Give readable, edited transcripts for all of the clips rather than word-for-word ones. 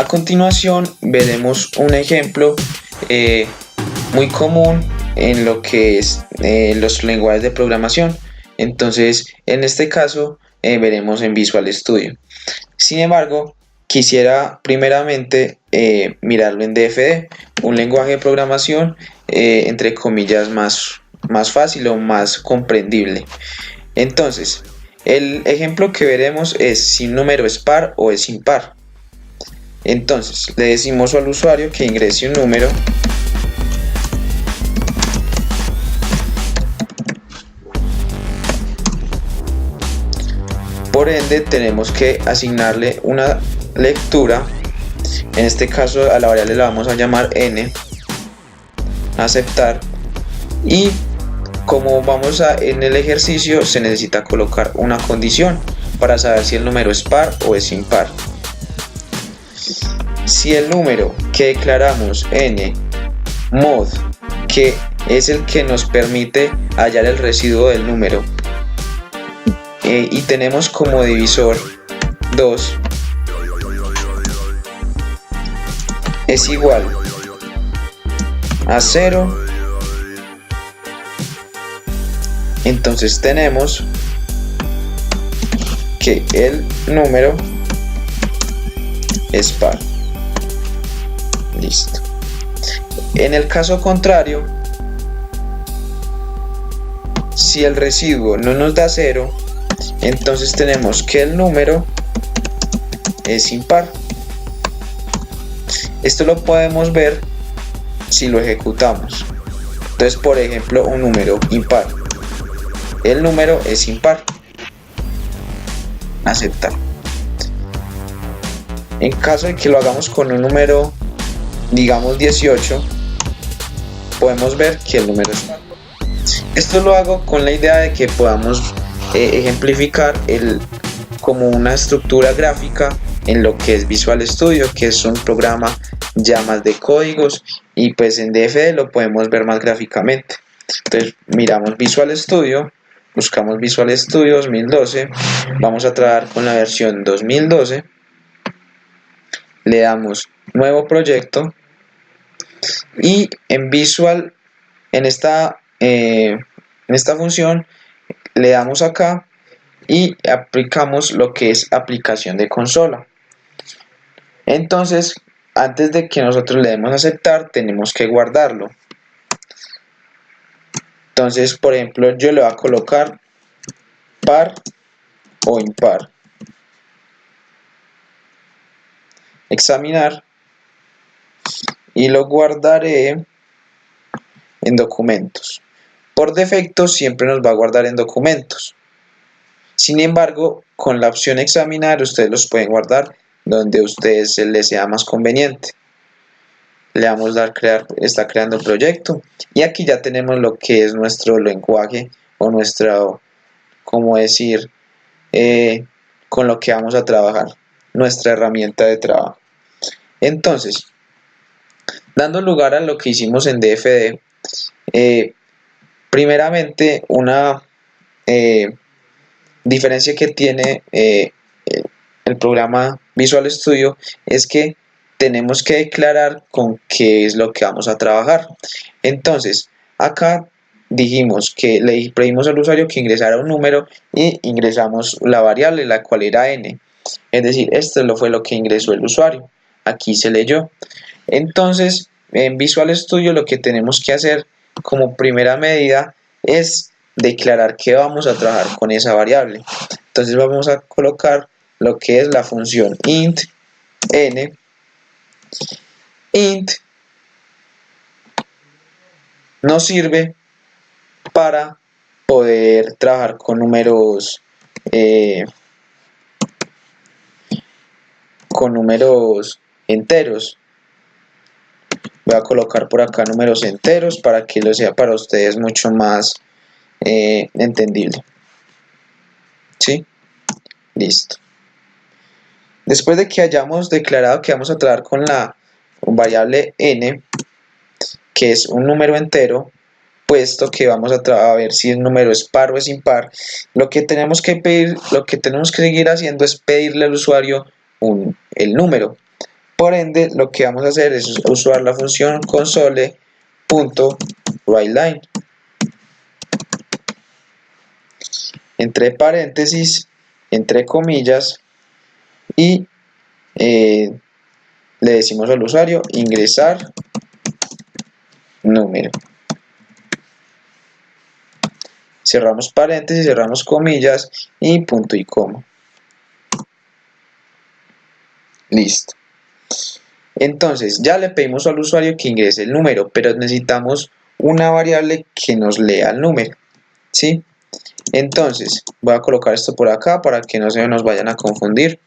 A continuación veremos un ejemplo muy común en lo que es los lenguajes de programación. Entonces, en este caso veremos en Visual Studio. Sin embargo, quisiera primeramente mirarlo en DFD, un lenguaje de programación entre comillas más fácil o más comprendible. Entonces, el ejemplo que veremos es si un número es par o es impar. Entonces, le decimos al usuario que ingrese un número por ende tenemos que asignarle una lectura. En este caso a la variable la vamos a llamar n, aceptar, y como vamos en el ejercicio se necesita colocar una condición para saber si el número es par o es impar. Si el número que declaramos n mod, que es el que nos permite hallar el residuo del número, y tenemos como divisor 2, es igual a 0, entonces tenemos que el número es par. Listo. En el caso contrario, si el residuo no nos da 0, entonces tenemos que el número es impar. Esto lo podemos ver si lo ejecutamos. Entonces, por ejemplo, un número impar, el número es impar, aceptar. En caso de que lo hagamos con un número, digamos 18, podemos ver que el número es par. Esto lo hago con la idea de que podamos ejemplificar como una estructura gráfica en lo que es Visual Studio, que es un programa ya más de códigos, y pues en DFD lo podemos ver más gráficamente. Entonces miramos Visual Studio, buscamos Visual Studio 2012, vamos a trabajar con la versión 2012, le damos nuevo proyecto y en Visual, en esta función, le damos acá y aplicamos lo que es aplicación de consola. Entonces, antes de que nosotros le demos a aceptar, tenemos que guardarlo. Entonces, por ejemplo, yo le voy a colocar par o impar. Examinar y lo guardaré en documentos. Por defecto siempre nos va a guardar en documentos. Sin embargo, con la opción examinar ustedes los pueden guardar donde a ustedes les sea más conveniente. Le damos a dar crear, está creando proyecto, y aquí ya tenemos lo que es nuestro lenguaje o nuestro, como decir, con lo que vamos a trabajar, nuestra herramienta de trabajo. Entonces, dando lugar a lo que hicimos en DFD, primeramente una diferencia que tiene el programa Visual Studio es que tenemos que declarar con qué es lo que vamos a trabajar. Entonces, acá dijimos que le pedimos al usuario que ingresara un número y ingresamos la variable, la cual era n. Es decir, esto fue lo que ingresó el usuario. Aquí se leyó. Entonces, en Visual Studio lo que tenemos que hacer como primera medida es declarar que vamos a trabajar con esa variable. Entonces vamos a colocar lo que es la función int n. Int nos sirve para poder trabajar con números enteros. Voy a colocar por acá números enteros para que lo sea para ustedes mucho más entendible. ¿Sí? Listo. Después de que hayamos declarado que vamos a trabajar con la variable n, que es un número entero, puesto que vamos a ver si el número es par o es impar, lo que tenemos que seguir haciendo es pedirle al usuario el número. Por ende, lo que vamos a hacer es usar la función console.writeLine. Entre paréntesis, entre comillas, y le decimos al usuario ingresar número. Cerramos paréntesis, cerramos comillas y punto y coma. Listo. Entonces ya le pedimos al usuario que ingrese el número, pero necesitamos una variable que nos lea el número, ¿sí? Entonces voy a colocar esto por acá para que no se nos vayan a confundir.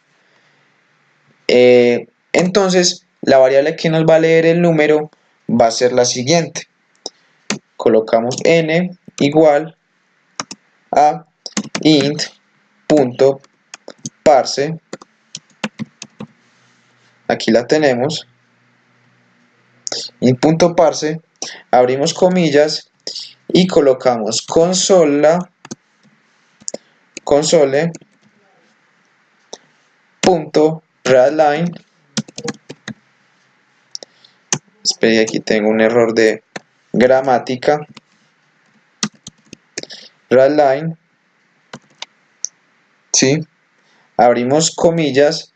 Entonces la variable que nos va a leer el número va a ser la siguiente. Colocamos n igual a int.parse. Aquí la tenemos. Int.parse, abrimos comillas y colocamos console.readline. Espera, aquí tengo un error de gramática. Readline, ¿sí? Abrimos comillas,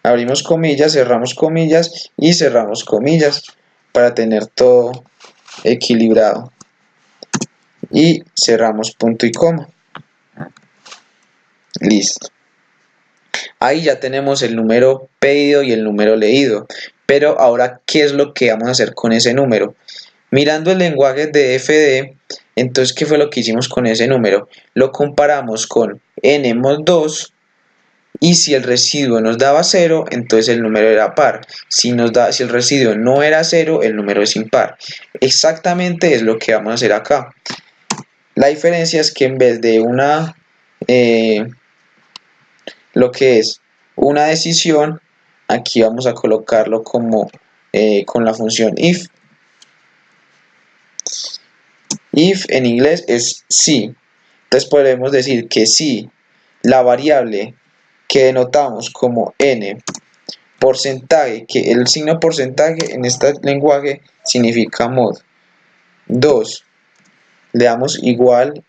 cerramos comillas y cerramos comillas para tener todo equilibrado. Y cerramos punto y coma. Listo. Ahí ya tenemos el número pedido y el número leído. Pero ahora, ¿qué es lo que vamos a hacer con ese número? Mirando el lenguaje de FD, entonces, ¿qué fue lo que hicimos con ese número? Lo comparamos con n mod 2 y si el residuo nos daba 0, entonces el número era par. Si el residuo no era 0, el número es impar. Exactamente es lo que vamos a hacer acá. La diferencia es que en vez de lo que es una decisión, aquí vamos a colocarlo como con la función if. If en inglés es si. Entonces podemos decir que si la variable que denotamos como n porcentaje, que el signo porcentaje en este lenguaje significa mod 2, le damos igual,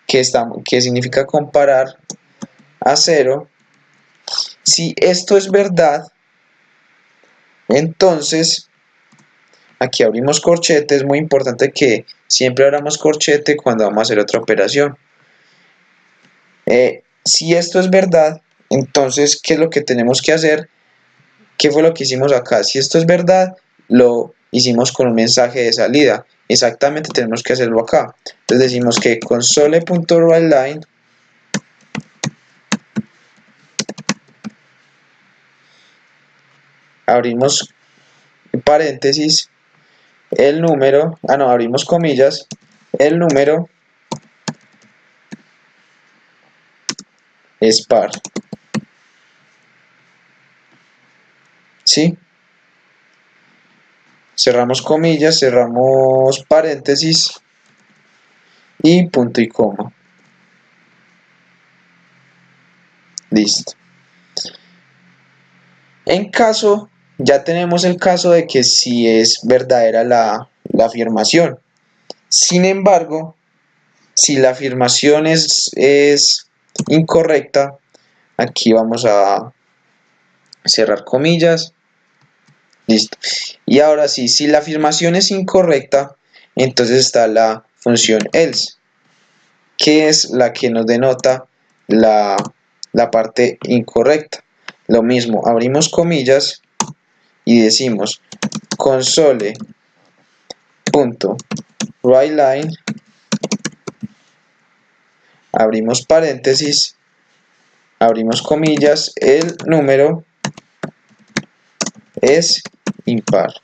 que significa comparar a 0. Si esto es verdad, entonces aquí abrimos corchete. Es muy importante que siempre abramos corchete cuando vamos a hacer otra operación. Si esto es verdad, entonces, ¿qué es lo que tenemos que hacer? ¿Qué fue lo que hicimos acá? Si esto es verdad, lo hicimos con un mensaje de salida. Exactamente tenemos que hacerlo acá. Entonces decimos que console.writeLine abrimos paréntesis, el número, abrimos comillas, el número es par. ¿Sí? Cerramos comillas, cerramos paréntesis y punto y coma. Listo. Ya tenemos el caso de que si es verdadera la afirmación. Sin embargo, si la afirmación es incorrecta, aquí vamos a cerrar comillas. Listo. Y ahora sí, si la afirmación es incorrecta, entonces está la función else, que es la que nos denota la parte incorrecta. Lo mismo, abrimos comillas y decimos console.writeLine, abrimos paréntesis, abrimos comillas, el número es impar.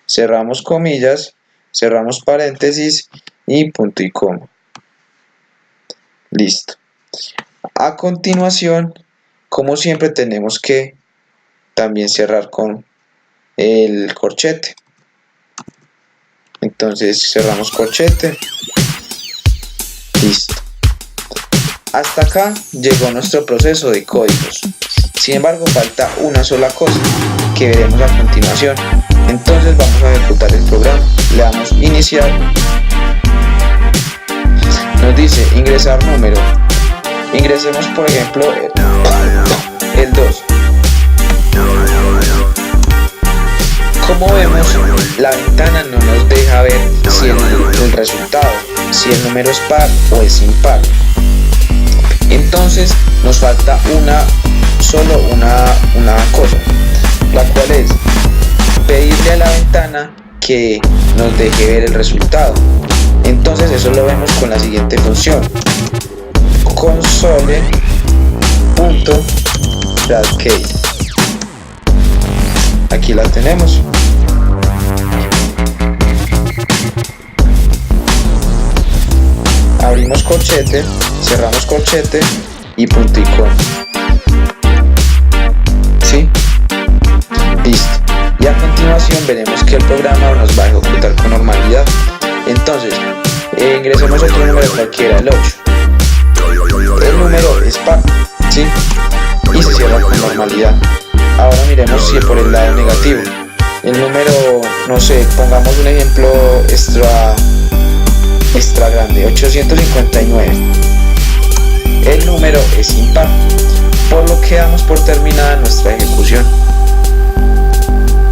Cerramos comillas, cerramos paréntesis y punto y coma. Listo. A continuación, como siempre, tenemos que también cerrar con el corchete. Entonces cerramos corchete. Listo. Hasta acá llegó nuestro proceso de códigos. Sin embargo, falta una sola cosa que veremos a continuación. Entonces vamos a ejecutar el programa. Le damos iniciar. Nos dice ingresar número. Ingresemos por ejemplo el 2. Como vemos, la ventana no nos deja ver si el resultado, si el número es par o es impar. Entonces nos falta solo una cosa, la cual es pedirle a la ventana que nos deje ver el resultado. Entonces eso lo vemos con la siguiente función: console.datCase. Aquí la tenemos. Abrimos corchete, cerramos corchete y punticón. ¿Sí? Listo. Y a continuación veremos que el programa nos va a ejecutar con normalidad. Entonces, ingresemos otro número cualquiera, el 8. El número es par, ¿sí? Y se cierra con normalidad. Ahora miremos si por el lado negativo. El número, no sé, pongamos un ejemplo extra grande, 859. El número es impar, por lo que damos por terminada nuestra ejecución.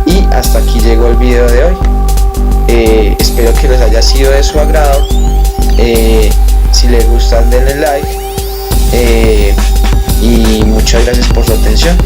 Y hasta aquí llegó el video de hoy. Espero que les haya sido de su agrado. Si les gusta, denle like. Y muchas gracias por su atención.